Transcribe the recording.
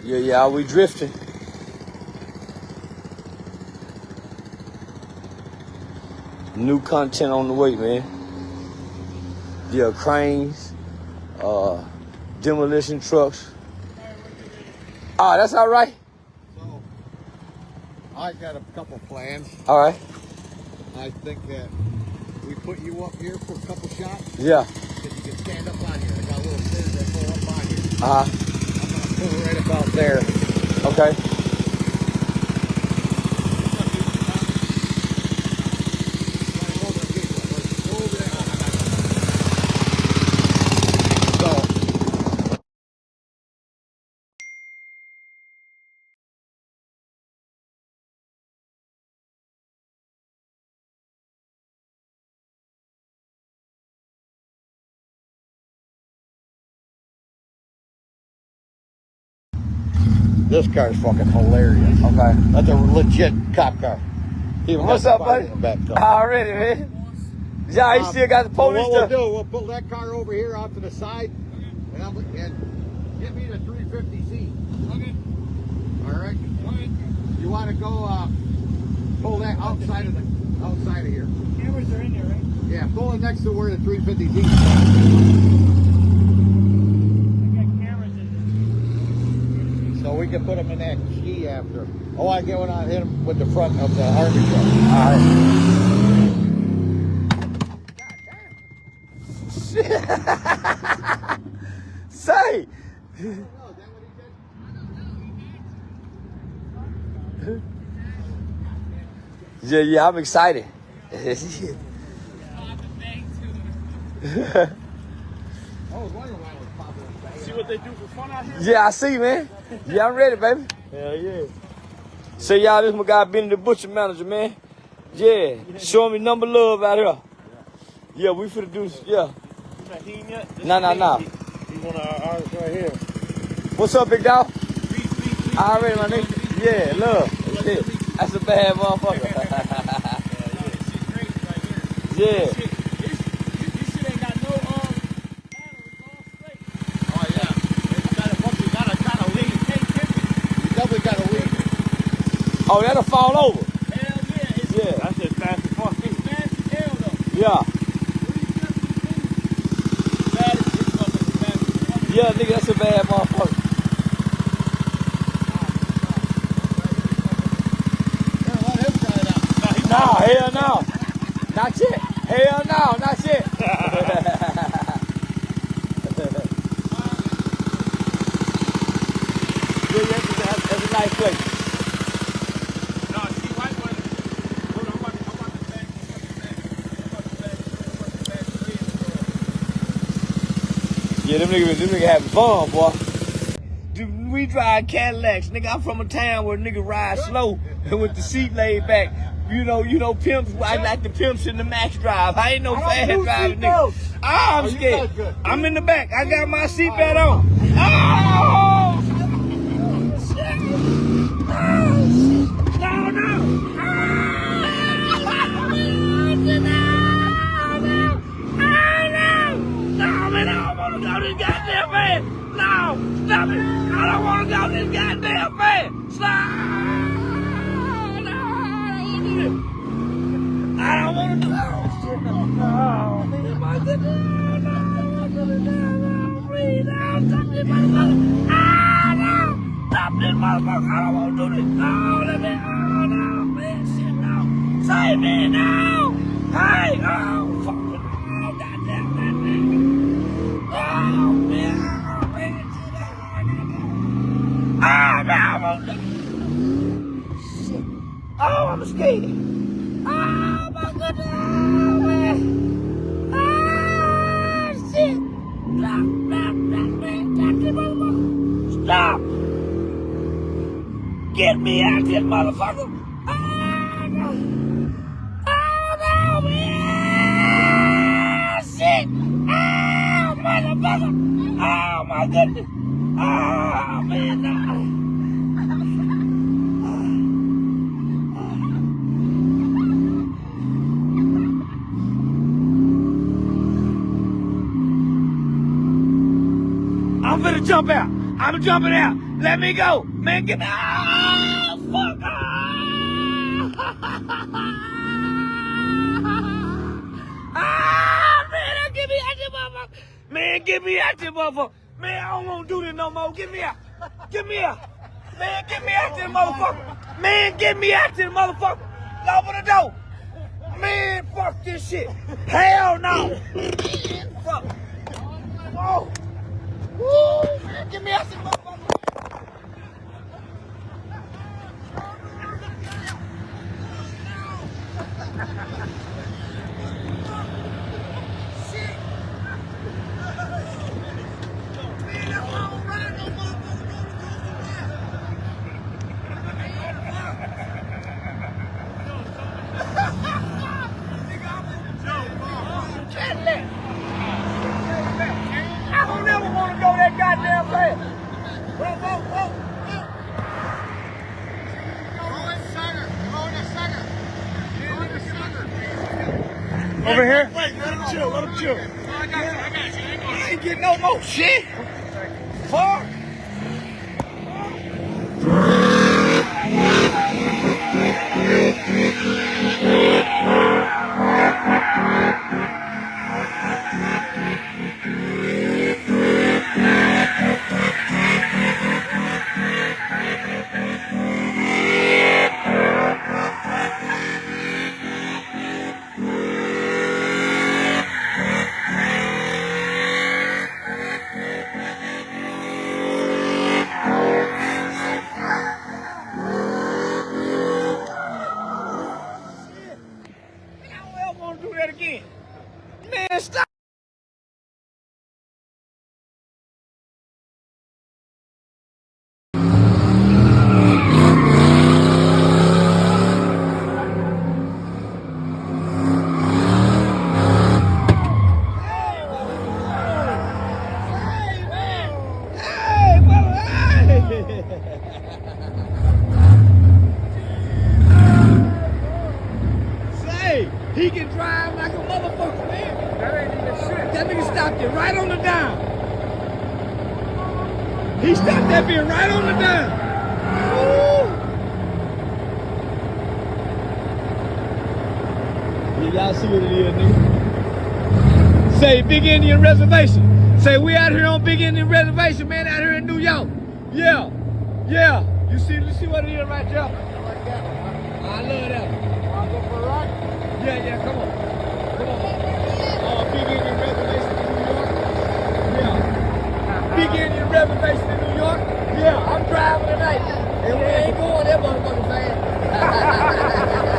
Yeah, we drifting. New content on the way, man. Yeah, cranes, demolition trucks. That's all right. So, I got a couple plans. All right. I think that we put you up here for a couple shots. Yeah. Because you can stand up on here. I got little stairs that go up on here. Uh-huh. I'm going to put it right about there. Okay. This car's fucking hilarious. Okay. That's a legit cop car. What's up, buddy? Already, man. Yeah, you still got the police what stuff. we'll pull that car over here off to the side and get me the 350Z. Okay. All right. Okay. You want to go pull that outside of here? Cameras are in there, right? Yeah, pull it next to where the 350Z is. So we can put them in that ski after. Oh, I get one on hit him with the front of the Army truck. All right. Say. Yeah, I'm excited. See what they do for fun out here? Yeah, I see, man. Yeah, I'm ready, baby. Hell yeah. Say, y'all, this my guy Benny the Butcher Manager, man. Yeah, showing me number love out here. Yeah, we finna do, yeah. He ain't yet? Nah. He one of our artists right here. What's up, big dog? Peace. Already, my nigga. Yeah, love. Yeah. That's a bad motherfucker. Yeah. This shit ain't got no panel, it's all straight. Oh yeah, it's got a kind of lead. You definitely got a lead. Oh, that'll fall over. Hell yeah. Yeah. That shit's fast as fuck. It's fast as hell though. Yeah. Bad as this motherfucker, fast as fuck. Yeah, nigga, that's a bad motherfucker. No, hell no. Not yet. Hell no, not yet. That's a nice place. No, see, white one. Hold on, I'm about to back. Yeah, them niggas having fun, boy. Dude, we drive Cadillacs. Nigga, I'm from a town where nigga ride slow and with the seat laid back. You know, pimps, I like the pimps in the max drive. I ain't no fast driving nigga. I'm scared. I'm in the back. I got my seatbelt on. Oh! Shit. Oh, shit. No. No, man, I don't want to go this goddamn van. No, stop it. I don't want to go this goddamn van. Stop. I don't want to do that. Oh, my goodness. Please, stop this motherfucker. No. Stop this motherfucker. I don't want to do this. No, let me. Oh, no, man. Shit, no. Save me, no. Hey, oh, fuck. Oh, goddamn, man. Oh, man. Oh, man. I won't do it. Shit. Oh, I'm scared. Oh my goodness, oh man. Oh shit. Stop, man. Stop this motherfucker. Stop. Get me out this motherfucker. Oh no. Oh no, man. Shit. Oh motherfucker. Oh my goodness. Oh man, no. I'm finna jump out. I'm jumping out. Let me go. Man, get me. Oh, fuck. Man, get me out this motherfucker. Man, get me out this motherfucker. Man, I don't want to do this no more. Get me out. Get me out. Man, get me out this motherfucker. Man, get me out this motherfucker. Open the door. Man, fuck this shit. Hell no. Man, fuck. Oh. Woo, man, get me out this motherfucker. I don't never want to go that goddamn fast. Over here? Wait, let him chill, let him chill. I got you. I ain't getting no more shit. Fuck. Do that again. Man, stop. He can drive like a motherfucker, man. That ain't even shit. That nigga stopped it right on the dime. He stopped that bitch right on the dime. Woo. Yeah, y'all see what it is, nigga. Say Big Indian Reservation. Say we out here on Big Indian Reservation, man, out here in New York. Yeah, yeah. You see what it is right there? I like that one. I love that one. I'll go for a ride. Yeah, come on. Come on. Big Indian Reservation in New York. Yeah. Big Indian Reservation in New York. Yeah, I'm driving tonight. And we ain't going that motherfucking fast.